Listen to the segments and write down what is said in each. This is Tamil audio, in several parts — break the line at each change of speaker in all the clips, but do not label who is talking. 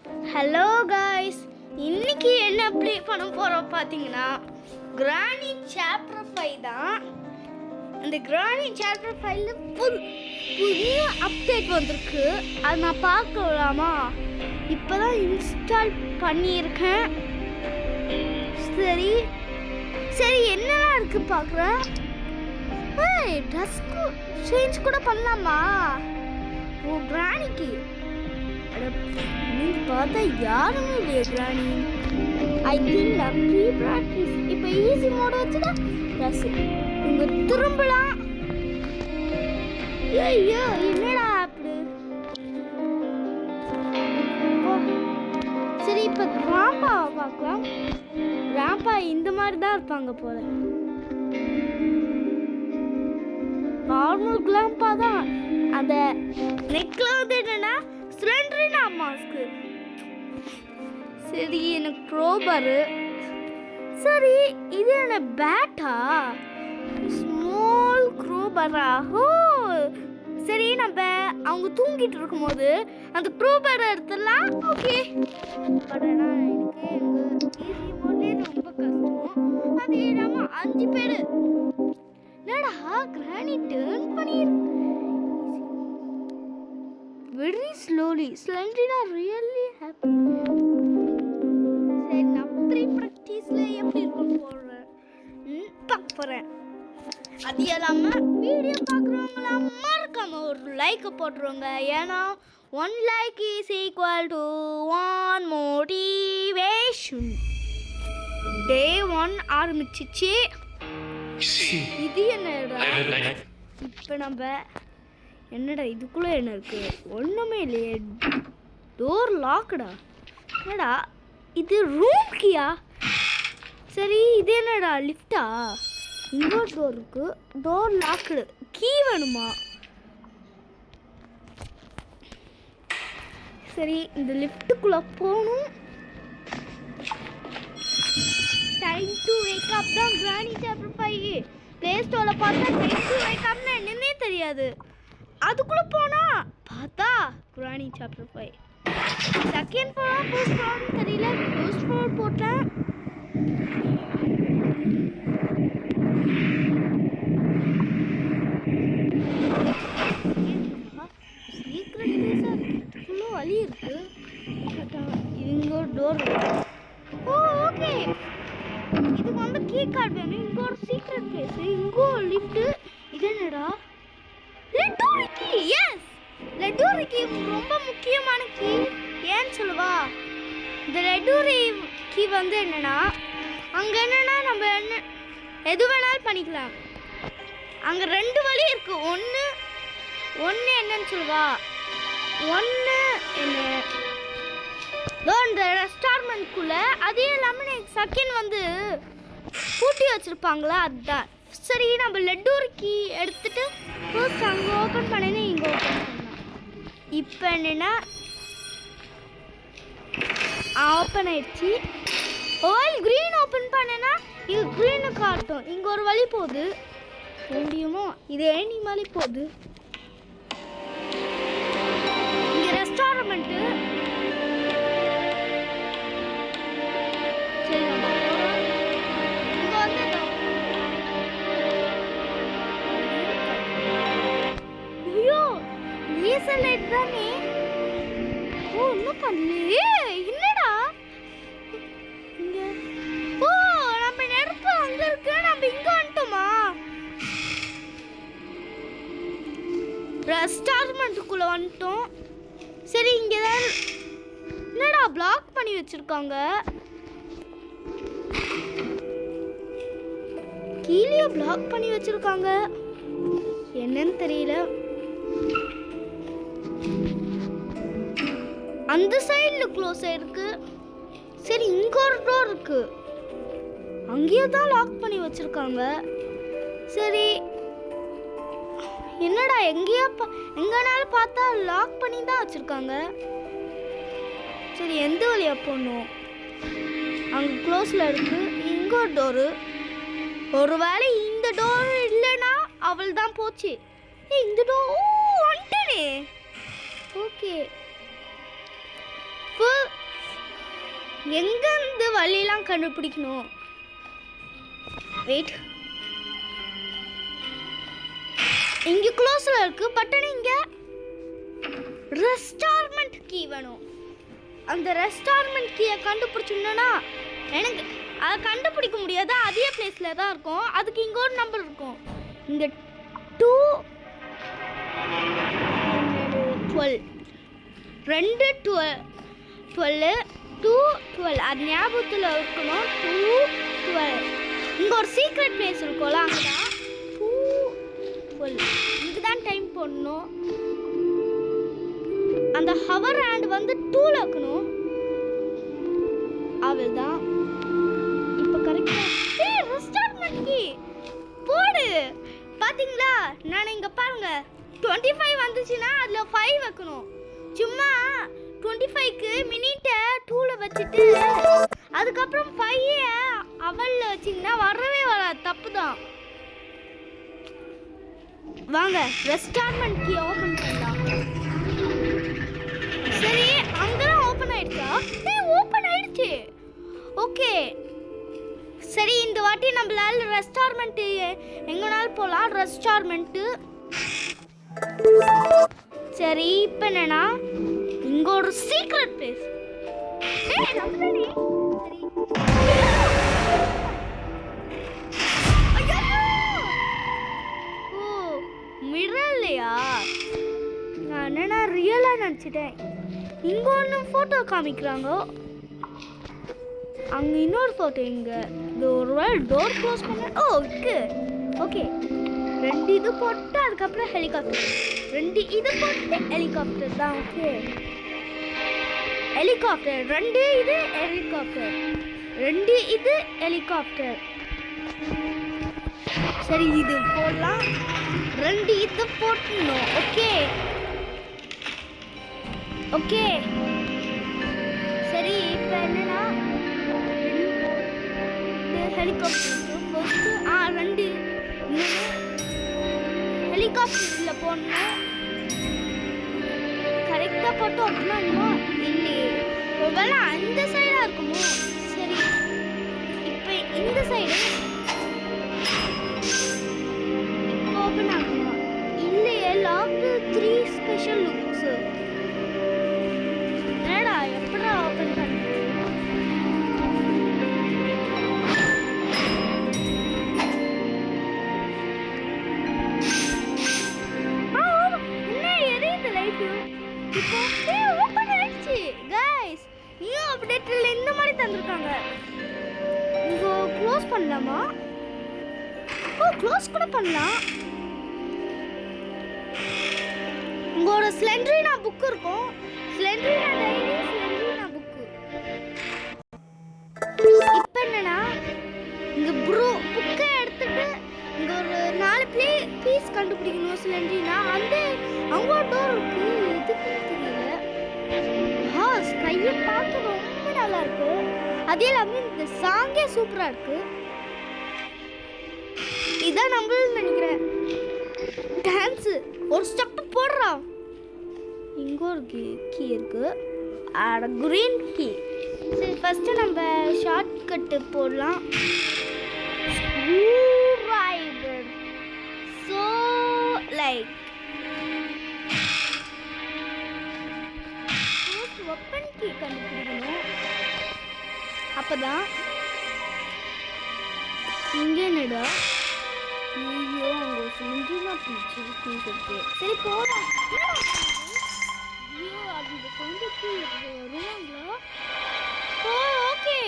ஹலோ காய்ஸ், இன்னைக்கு என்ன ப்ளே பண்ண போகிறோம் பார்த்தீங்கன்னா கிரானி சாப்டர் 5 தான். அந்த கிரானி சாப்டர் 5ல் புதிய அப்டேட் வந்திருக்கு. அது நான் பார்க்கலாமா? இப்போ தான் இன்ஸ்டால் பண்ணியிருக்கேன். சரி சரி என்னெல்லாம் இருக்குது பார்க்குறேன். ட்ரெஸ் சேஞ்ச் கூட பண்ணலாமா? ஓ கிரானிக்கு பார்த்தா யாருமே இல்லையே கிராணி. ஐ திங்க் ப்ரீ ப்ராக்டிஸ் இப்போ ஈஸி மோட் வச்சுட்டா ட்ரெஸ் இங்கே திரும்பலாம். ஐயோ என்னடா அப்படி. சரி இப்போ கிராம்பாவை பார்க்கலாம். கிராம்பா இந்த மாதிரி தான் இருப்பாங்க போல. நார்மல் கிராம்பா தான். அந்த நெக்கில் வந்து என்னன்னா ஸ்லெண்டரினா மாஸ்க்கு. சரி எனக்கு க்ரோபரு. சரி இது என்ன பேட்டா? ஸ்மால் க்ரோபரா? ஓ சரி நம்ம அவங்க தூங்கிட்டு இருக்கும்போது அந்த க்ரோபரை எடுத்துடலாம். ஓகே பட் ஆனால் எனக்கு ஈஸி மோட்லேயே ரொம்ப கஷ்டம். அது இல்லாமல் 5 பேர். என்னடா கிரானி டேர்ன் பண்ணியிருக்கு very slowly. Slendrina really happy. சரி நான் ப்ரீ ப்ராக்டிஸில் எப்படி இருக்கும் போடுறேன் பார்க்க போகிறேன். அது இல்லாமல் வீடியோ பார்க்குறவங்களாம் மறக்காம ஒரு லைக்கை போட்டுருவாங்க. ஏன்னா 1 like is equal to 1 motivation. Day 1 ஆரம்பிச்சிச்சு. இது என்னடா இப்போ நம்ம என்னடா இதுக்குள்ளே என்ன இருக்கு? ஒன்றுமே இல்லையே. டோர் லாக்குடா. என்னடா இது ரூம் கீயா? சரி இது என்னடா லிஃப்டா? இன்னொரு டோர் இருக்கு. Door locked. கீ வேணுமா? சரி இந்த லிஃப்ட்டுக்குள்ளே போகணும். டைம் டு வேக் அப் தான் கிரானி சாப்டர் 5 ப்ளே ஸ்டோரில் பார்த்தா டைம் டு வேக் அப்னா என்னன்னே தெரியாது. அதுக்குள்ளே போனா பார்த்தா கிரானி சாப்டர் 5 செகண்ட் ஃப்ளோரா ஃபர்ஸ்ட் ஃப்ளோர்னு தெரியல. ஃபர்ஸ்ட் ஃப்ளோர் போட்டேன். சீக்ரெட் பிளேஸாக இருக்குள்ள வழி இருக்கு. இங்க ஒரு டோர் இருக்கு. ஓ ஓகே இதுக்கு வந்து கீ கார்டு வேணும். இங்கே ஒரு சீக்ரெட் பிளேஸ். இங்கே ஒரு லிஃப்ட்டு. இது என்னடா லெட்டூரி கீ? எஸ் லெட்டூரி கீ ரொம்ப முக்கியமான கீ. ஏன்னு சொல்லுவா? இந்த லெட்டூரி கீ வந்து என்னன்னா அங்கே என்னன்னா நம்ம என்ன எது வேணாலும் பண்ணிக்கலாம். அங்கே 2 வழி இருக்கு. ஒன்று என்னன்னு சொல்லுவா? ஒன்று என்ன இந்த ரெஸ்டாரண்ட்குள்ளே. அதே இல்லாமல் எனக்கு செகண்ட் வந்து பூட்டி வச்சுருப்பாங்களா அதுதான். சரி நம்ம லெட்டூரி கீ எடுத்துட்டு ஃபர்ஸ்ட் அங்கே ஓப்பன் பண்ணேன்னா இங்கே ஓப்பன் பண்ணலாம். இப்போ என்னென்னா ஓப்பன் ஆயிடுச்சு. ஆயில் க்ரீன் ஓப்பன் பண்ணேன்னா இங்கே க்ரீனு காட்டும். இங்கே ஒரு வழி போகுது. முடியுமோ? இது ஏனி மாதிரி போகுது. இங்கே ரெஸ்டாரண்ட்டு. சரி நம்ம இங்கே வந்து லைட் தானே. ஓ இன்னும் பண்ணலையே. என்னடா இங்க? ஓ நம்ம நெருப்பு அங்க இருக்கு. நம்ம இங்க வந்துட்டோமா? ரெஸ்டாரண்ட்டுக்குள்ள வந்துட்டோம். சரி இங்க என்னடா பிளாக் பண்ணி வச்சிருக்காங்க? கீழே பிளாக் பண்ணி வச்சிருக்காங்க. என்னன்னு தெரியல. அந்த சைடில் க்ளோஸ் ஆயிருக்கு. சரி இங்கே ஒரு டோர் இருக்கு. அங்கேயே தான் லாக் பண்ணி வச்சிருக்காங்க. சரி என்னடா எங்கேனாலும் பார்த்தா லாக் பண்ணி தான் வச்சிருக்காங்க. சரி எந்த வழியா போகணும்? அங்கே க்ளோஸில் இருக்கு. இங்கே ஒரு டோரு. ஒரு வேளை இந்த டோர் இல்லைன்னா அவள் தான் போச்சு. இந்த டோர் வந்துட்டேனே. ஓகே எங்க இருந்து வழியெல்லாம் கண்டுபிடிக்கணும். வெயிட், இங்க க்ளோஸ்ல இருக்கு. பட்டன் இங்க ரெஸ்டாரண்ட் கீ வேணும். அந்த ரெஸ்டாரண்ட் கீயை கண்டுபிடிச்சோம்னா எனக்கு அதை கண்டுபிடிக்க முடியாது. அதே பிளேஸ்ல தான் இருக்கும். அதுக்கு இங்க ஒரு நம்பர் இருக்கும். இங்க 212 212 அது ஞாபகத்தில் இருக்கணும். 212 இங்க ஒரு சீக்ரெட் பிளேஸ் இருக்கும்ல, அங்கதான் 212 இங்க தான் டைம் போடணும். அந்த ஹவர் ஹேண்ட் வந்து 2ல வைக்கணும். அவள்தான் இப்போ கரெக்டா. ஏய் ரெஸ்டாரண்ட் கீ போடு. பாத்தீங்களா, நான் இங்க பாருங்க 25 வந்துச்சுன்னா அதுல 5 வைக்கணும். சும்மா 25க்கு மினிட்டை 2ல வச்சுட்டு அதுக்கப்புறம் 5 அவல்ல வச்சிங்கன்னா வரவே வராது. தப்பு தான். வாங்க ரெஸ்டாரண்ட் கீ ஓபன் பண்ணலாம். சரி, அங்கதான் ஓபன் ஆயிடுச்சா? ஓபன் ஆயிடுச்சு. ஓகே சரி, இந்த வாட்டி நம்மளால ரெஸ்டாரண்ட் எங்கனாலும் போகலாம். ரெஸ்டாரண்ட் சரி, இப்போ என்னன்னா இங்க ஒரு சீக்ரெட் பிளேஸ். சரி, ஓ மிரர் இல்லையா? நான் என்னன்னா ரியலா நினச்சிட்டேன். இங்க ஒன்று ஃபோட்டோ காமிக்கிறாங்க, அங்கே இன்னொரு ஃபோட்டோ. இங்கே இது ஒரு வேளை டோர் க்ளோஸ் பண்ண. ஓ இருக்கு. ஓகே 2 இது போட்டு அதுக்கப்புறம் ஹெலிகாப்டர். 2 இது போட்டு ஹெலிகாப்டர் தான். ஓகே ஹெலிகாப்டர் 2 இது ஹெலிகாப்டர் 2 இது ஹெலிகாப்டர். சரி இது போடலாம். 2 இது போட்டணும். ஓகே ஓகே சரி, இப்போ என்னன்னா ஹெலிகாப்டர் ஃபர்ஸ்ட் 2 ஹெலிகாப்டரில் போடணும். கரெக்டாக போட்டோம் அப்படின்னா இல்லையே, ஒருவேளை அந்த சைடாக இருக்குமோ. சரி இப்போ இந்த சைடு இப்போ ஓப்பன் ஆகணும். இல்லையே லாக்கு 3 ஸ்பெஷல் லுக்ஸு. என்னடா எப்படா ஓப்பன் பண்ணுறது? இப்போ ஓபன் ஆயிடுச்சு गाइस. நியூ அப்டேட்ல இந்த மாதிரி தந்திருக்காங்க. இங்க க்ளோஸ் பண்ணலாமா? ஓ க்ளோஸ் கூட பண்ணலாம். இங்க ஒரு ஸ்லெண்டரினா புக் இருக்கும். ஸ்லெண்டரினா டைரி, ஸ்லெண்டரினா புக். இப்போ என்னன்னா இங்க புக்கை எடுத்துட்டு இங்க ஒரு 4 பீஸ் கண்டுபிடிக்கணும். ஸ்லெண்டரினா அந்த அங்க ஒரு டோர் இருக்கு. எதுக்கு தெரியல. ஸ்கையை பார்க்க ரொம்ப நல்லா இருக்கு. அதே இல்லாமல் இந்த சாங்கே சூப்பரா இருக்கு. இதான் நம்மளும் நினைக்கிறேன். டான்ஸ் ஒரு ஸ்டெப் போடுறான். இங்க ஒரு கீ இருக்கு, கிரீன் கீ. சரி ஃபர்ஸ்ட் நம்ம ஷார்ட் கட்டு போடலாம். ஸோ லைக் வெப்பன் கீ கண்டுபிடிக்கணும். அப்பதான் இங்க என்னடா ஐயோ அங்க செஞ்சுனா பீச்சு இருக்கு. சரி போலாம். ஐயோ அந்த சவுண்டுக்கு வருவாங்களா? ஓ ஓகே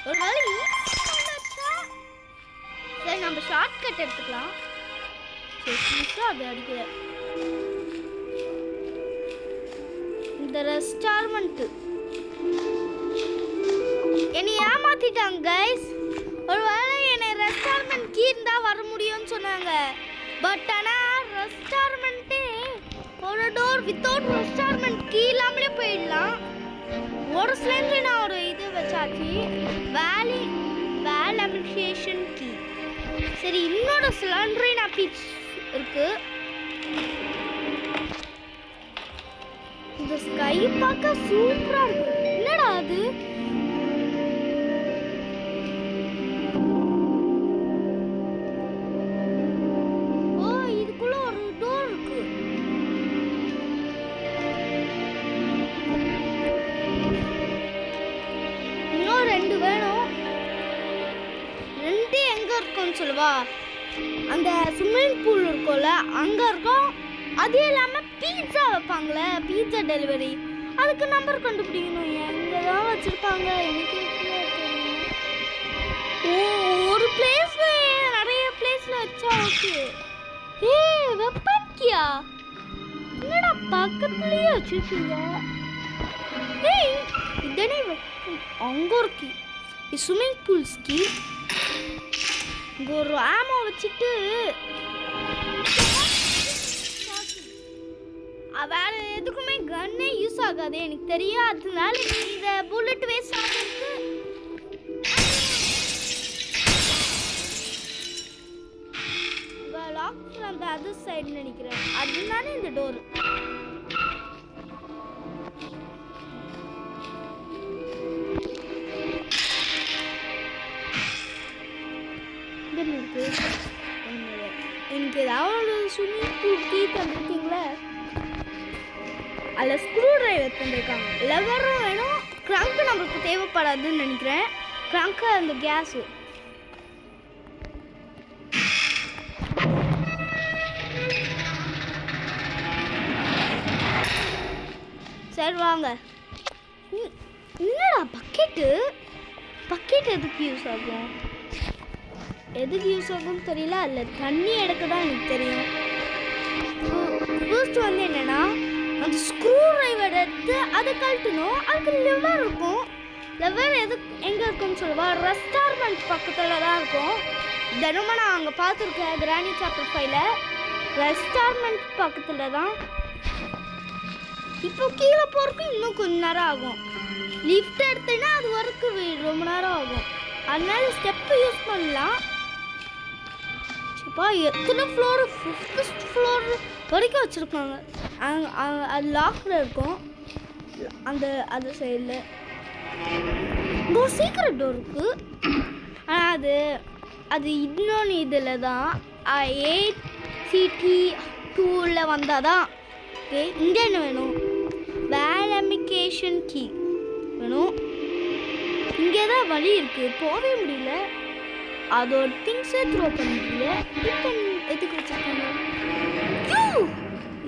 ஒரு வேளை ஈஸியா. சரி நம்ம ஷார்ட் கட் எடுத்துக்கலாம். சரி அது அடிக்கல. இந்த ரெஸ்டாரண்ட் என்னை ஏமாத்திட்டாங்க கைஸ். ஒருவேளை என்னை ரெஸ்டாரண்ட் கீ இருந்தா வர முடியும்னு சொன்னாங்க. பட் ஆனால் ரெஸ்டாரண்ட்டே ஒரு டோர் வித்தவுட் ரெஸ்டாரண்ட் கீ இல்லாமலே போயிடலாம். ஒரு ஸ்லைம்ல நான் ஒரு இது வச்சாச்சு, வேல் அப்ளிகேஷன் கீ. சரி இன்னொரு சிலிண்டரின் பீச் இருக்கு. இந்த ஸ்கை பார்க்க சூப்பரா இருக்கு. என்னடா அது இருக்குன்னு சொல்லவா? அந்த ஸ்விம்மிங் பூல் இருக்கும்ல அங்கே இருக்கும். அது இல்லாமல் பீட்சா வைப்பாங்களே, பீட்சா டெலிவரி, அதுக்கு நம்பர் கண்டுபிடிக்கணும். எங்கே தான் வச்சுருப்பாங்க எனக்கு. ஒரு பிளேஸ்ல நிறைய பிளேஸ்ல வச்சா ஓகே. வெப்பன்கியா என்னடா பக்கத்துலயே வச்சிருக்கீங்க? இதனே அங்க இருக்கு ஸ்விம்மிங் பூல்ஸ்க்கு. இங்க ஒரு ஆமோ வச்சுட்டு வேற எதுக்குமே கன்னே யூஸ் ஆகாது எனக்கு தெரியும். அதனால இந்த புல்லட் வேஸ்ட் ஆகுது. Lock from the other side நினைக்கிறேன். அதனால இந்த டோர் எனக்கு ஏதாவது ஸ்விம்மிங் பூல் கீ தந்துருக்கீங்களா? அதில் ஸ்க்ரூ டிரைவர் தந்துருக்காங்க. லெவரும் வேணும். க்ரங்க்கு நம்மளுக்கு தேவைப்படாதுன்னு நினைக்கிறேன். க்ரங்க்கு அந்த கேஸு. சரி வாங்க. என்னடா பக்கெட்டு? பக்கெட் எதுக்கு யூஸ் ஆகும்? எதுக்கு யூஸ் ஆகும்னு தெரியல. அதில் தண்ணி எடுக்க தான் எனக்கு தெரியும். ஃபர்ஸ்ட் வந்து என்னென்னா அந்த ஸ்க்ரூ டிரைவர் எடுத்து அதை கழட்டணும். அதுக்கு லெவர் இருக்கும். லெவர் எங்கே இருக்குன்னு சொல்லுவா? ரெஸ்டாரண்ட் பக்கத்தில் தான் இருக்கும். தினமும் நான் அங்கே பார்த்துருக்கேன் கிராணி சாப்டர் 5ல. ரெஸ்டாரண்ட் பக்கத்தில் தான். இப்போ கீழே போகிறதுக்கு இன்னும் கொஞ்ச நேரம் ஆகும். லிஃப்ட் எடுத்தேன்னா அது வரைக்கும் ரொம்ப நேரம் ஆகும். அதனால ஸ்டெப்பு யூஸ் பண்ணலாம். எத்தனை ஃப்ளோர்? 5th ஃப்ளோர் வரைக்கும் வச்சுருக்காங்க. அது லாக்கில் இருக்கும். அந்த சைடில் ஒரு சீக்ரெட் டோர் இருக்குது. ஆனால் அது இன்னொன்று இதில் தான் 8CT2ல் வந்தால் தான். ஓகே, இங்கே என்ன வேணும்? வேலமிகேஷன் கீ வேணும். இங்கே தான் வழி இருக்குது, போகவே முடியல. அதோட திங்ஸே த்ரோ பண்ண முடியல. இப்போ எதுக்கு வச்சுருக்காங்க?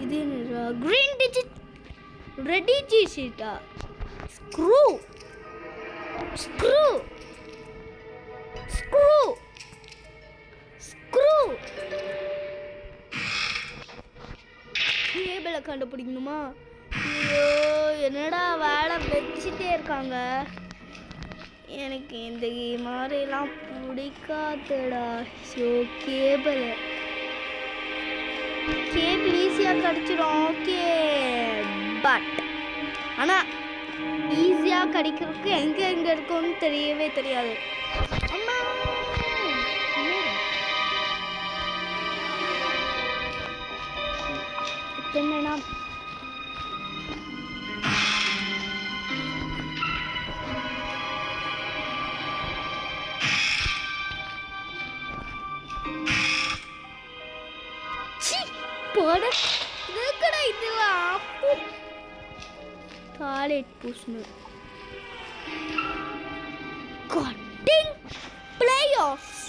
இது என்ன? க்ரீன் டிஜிட் ரெடி ஜி ஷீட்டா? ஸ்க்ரூ ஸ்க்ரூ ஸ்க்ரூ ஸ்க்ரூ கேபிளை கண்டுபிடிக்கணுமா? ஐயோ என்னடா வேலை வச்சுட்டே இருக்காங்க. எனக்கு இந்த மாதிரிலாம் பிடிக்காதுடா. ஸோ கேபிள் ஈஸியாக கிடச்சிடும். ஓகே, பட் ஆனால் ஈஸியாக கிடைக்கிறதுக்கு எங்கே இருக்கும்னு தெரியவே தெரியாது. அம்மா என்னன்னா டாய்லெட் பூசணும். Cutting playoffs.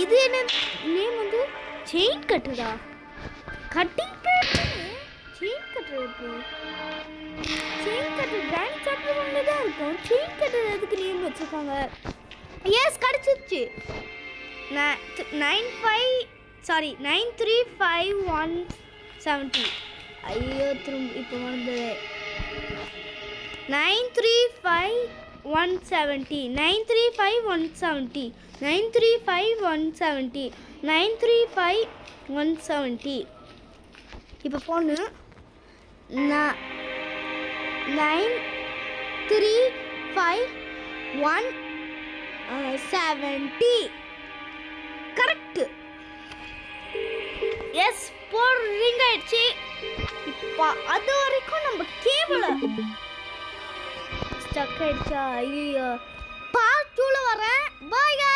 இது என்ன நேம் வந்து? செயின் கட்டுதா? கட்டிங் செயின் கட்டுறது. செயின் கட்டுறது கிராண்ட் சாப்டர் 1ல தான் இருக்கும். செயின் கட்டுறது எதுக்கு நேம் வச்சுருக்காங்க? எஸ் கிடச்சிருச்சு. 935170. ஐயோ திரும்ப இப்போ வந்தது. 935170 935170 935170 935170. இப்போ ஃபோனு 935170 கரெக்ட். எஸ், போர் ரிங் ஆயிடுச்சு. இப்போ அது வரைக்கும் நம்ம கேபிள் ஸ்டக் ஆயிடுச்சா? ஐயோ, பார்ட் 2ல வரேன். பாய்.